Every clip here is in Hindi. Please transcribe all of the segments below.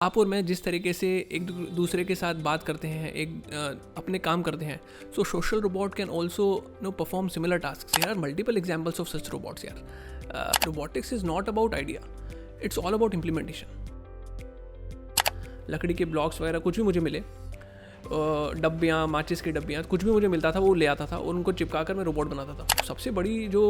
आप और मैं जिस तरीके से एक दूसरे के साथ बात करते हैं, अपने काम करते हैं, so social robot can also perform similar task. There are multiple examples of such robots यार. Robotics is not about idea, it's all about implementation. लकड़ी के ब्लॉक्स वगैरह कुछ भी मुझे मिले, डब्बियाँ, माचिस की डब्बियाँ, कुछ भी मुझे मिलता था वो ले आता था और उनको चिपका कर मैं रोबोट बनाता था. सबसे बड़ी जो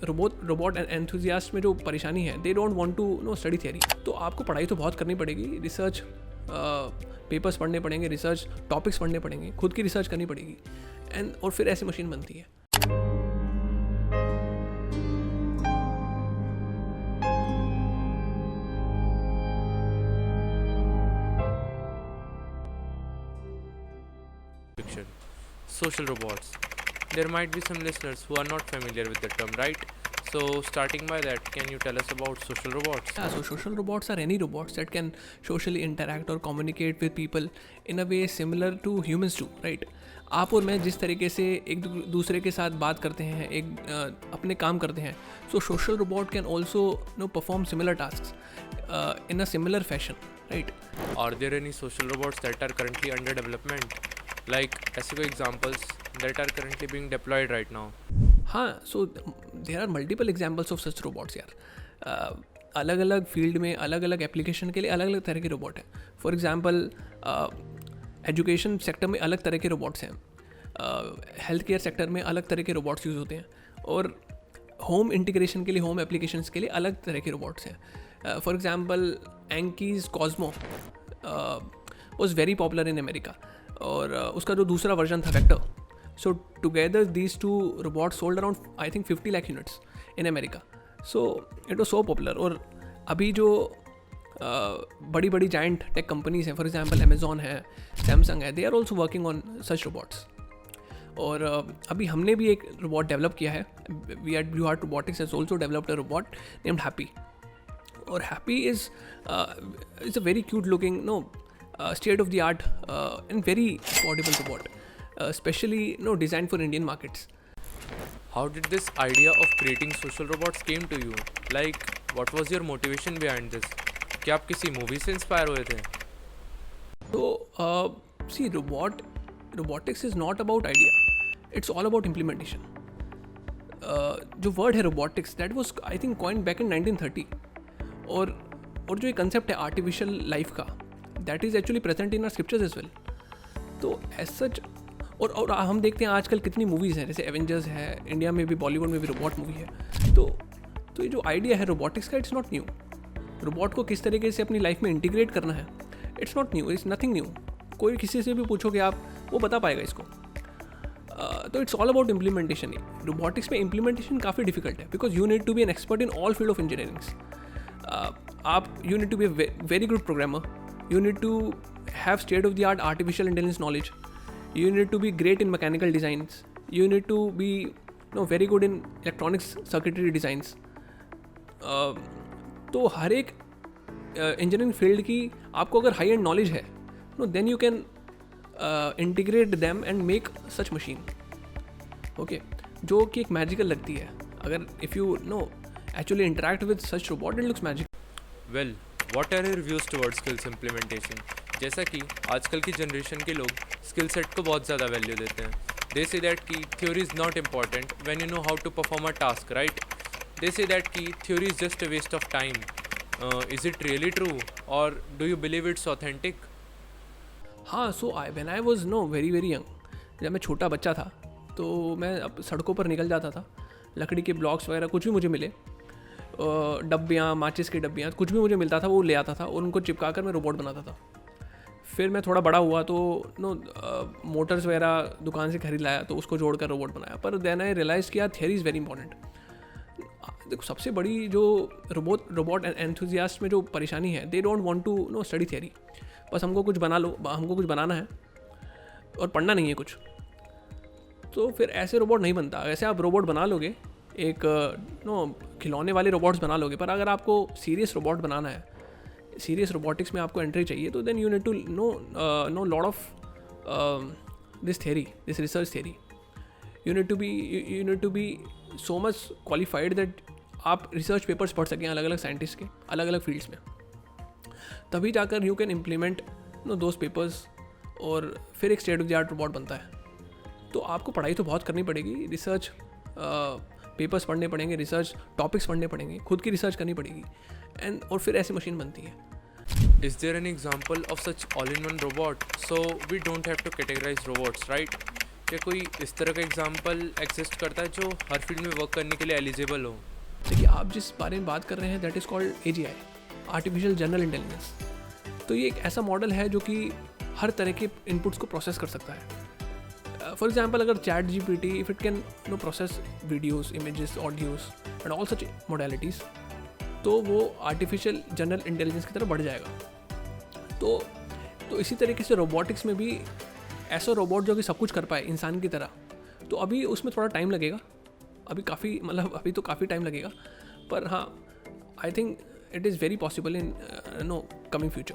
रोबोट एंथुजियास्ट में जो परेशानी है, they don't want to study theory. तो आपको पढ़ाई तो बहुत करनी पड़ेगी, रिसर्च पेपर्स पढ़ने पड़ेंगे, रिसर्च टॉपिक्स पढ़ने पड़ेंगे, खुद की रिसर्च करनी पड़ेगी, और फिर ऐसी मशीन बनती है. Social robots. There might be some listeners who are not familiar with the term, right? So, starting by that, can you tell us about social robots? Yeah, so social robots are any robots that can socially interact or communicate with people in a way similar to humans do, right? आप और मैं जिस तरीके से एक दूसरे के साथ बात करते हैं, अपने काम करते हैं, so social robot can also perform similar tasks in a similar fashion, right? Are there any social robots that are currently under development? Like ऐसे कोई examples that are currently being deployed right now? हाँ, so there are multiple examples of such robots यार. अलग अलग फील्ड में अलग अलग एप्लीकेशन के लिए अलग अलग तरह के रोबोट हैं. फॉर एग्जांपल एजुकेशन सेक्टर में अलग तरह के रोबोट्स हैं, हेल्थ केयर सेक्टर में अलग तरह के रोबोट्स यूज़ होते हैं, और होम इंटीग्रेशन के लिए, होम एप्लीकेशंस के लिए अलग तरह के रोबोट्स हैं. For example Anki's Cozmo was very popular in America, और उसका जो दूसरा वर्जन था Vector. So together these two robot sold around I think 50 lakh units in America. So it was so popular. और अभी जो बड़ी बड़ी जाइंट टेक कंपनीज हैं, फॉर एग्जांपल अमेजॉन है, सैमसंग है, they are also working on such robots. और अभी हमने भी एक रोबोट डेवलप किया है. We at Blue Heart Robotics has also developed a robot named Happy. और Happy is a very cute looking state of the art and very affordable robot, especially designed for Indian markets. How did this idea of creating social robots came to you? Like, what was your motivation behind this? क्या आप किसी मूवी से इंस्पायर हुए थे? So, see, robotics is not about idea. It's all about implementation. जो वर्ड है robotics, that was I think coined back in 1930. और जो ये कंसेप्ट है आर्टिफिशियल लाइफ का, that is actually present in our scriptures as well. तो एज सच, और हम देखते हैं आजकल कितनी मूवीज़ हैं, जैसे एवेंजर्स है, इंडिया में भी, बॉलीवुड में भी रोबोट मूवी है. तो ये जो आइडिया है रोबोटिक्स का, इट्स नॉट न्यू. रोबोट को किस तरीके से अपनी लाइफ में इंटीग्रेट करना है, it's not new, it's nothing new. कोई किसी से भी पूछोगे आप, वो बता पाएगा इसको. तो it's all about implementation. Robotics में इम्प्लीमेंटेशन काफ़ी डिफिकल्ट है, because you need to be an expert in all field of engineerings. You need to be a very good programmer. You need to have state-of-the-art artificial intelligence knowledge. You need to be great in mechanical designs. You need to be very good in electronics circuitry designs. तो हर एक इंजीनियरिंग फील्ड की आपको अगर हाई एंड नॉलेज है, then you can integrate them and make such machine. Okay, जो कि एक मैजिकल लगती है. अगर if you actually interact with such robot, it looks magic. Well, What are your views towards skills implementation? जैसा कि आजकल की जनरेशन के लोग स्किल सेट को बहुत ज़्यादा वैल्यू देते हैं. They say that कि theory is not important when you know how to perform a task, right? They say that कि theory is just a waste of time. Is it really true, or do you believe it's authentic? हाँ, so when I was very very young, जब मैं छोटा बच्चा था, तो मैं अब सड़कों पर निकल जाता था. लकड़ी के ब्लॉक्स वगैरह कुछ भी मुझे मिले, डब्बियाँ, माचिस की डब्बियाँ, कुछ भी मुझे मिलता था वो ले आता था और उनको चिपका कर मैं रोबोट बनाता था. फिर मैं थोड़ा बड़ा हुआ तो मोटर्स वगैरह दुकान से खरीद लाया, तो उसको जोड़कर रोबोट बनाया. पर देन आई रियलाइज़ किया थियरी इज़ वेरी इंपॉर्टेंट. देखो, सबसे बड़ी जो रोबोट एंथुजियास्ट में जो परेशानी है, they don't want to study theory. बस हमको कुछ हमको कुछ बनाना है और पढ़ना नहीं है कुछ. तो फिर ऐसे रोबोट नहीं बनता. ऐसे आप रोबोट बना लोगे, एक खिलौने वाले रोबोट्स बना लोगे, पर अगर आपको सीरियस रोबोट बनाना है, सीरियस रोबोटिक्स में आपको एंट्री चाहिए, तो then you need to know lot of this theory, this research theory. You need to be so much qualified that आप रिसर्च पेपर्स पढ़ सकें अलग अलग साइंटिस्ट के, अलग अलग फील्ड्स में. तभी जाकर you can implement those papers और फिर एक state of the art robot बनता है। तो आपको पढ़ाई तो बहुत करनी पड़ेगी, रिसर्च पेपर्स पढ़ने पड़ेंगे, रिसर्च टॉपिक्स पढ़ने पड़ेंगे, खुद की रिसर्च करनी पड़ेगी और फिर ऐसी मशीन बनती है। Is there an example of such all-in-one robot? So we don't have to categorize robots, right? क्या कोई इस तरह का एग्जाम्पल एग्जिस्ट करता है जो हर फील्ड में वर्क करने के लिए एलिजिबल हो? देखिए, आप जिस बारे में बात कर रहे हैं that is called AGI, artificial general intelligence. तो ये एक ऐसा मॉडल है जो कि हर तरह के इनपुट्स को प्रोसेस कर सकता है। फॉर एग्जांपल, अगर ChatGPT if it can process videos, images, audios and all such modalities, तो वो आर्टिफिशियल जनरल इंटेलिजेंस की तरफ बढ़ जाएगा। तो इसी तरीके से रोबोटिक्स में भी ऐसा रोबोट जो कि सब कुछ कर पाए इंसान की तरह, तो अभी उसमें थोड़ा टाइम लगेगा, अभी तो काफ़ी टाइम लगेगा, पर हाँ, I think it is very possible in coming future.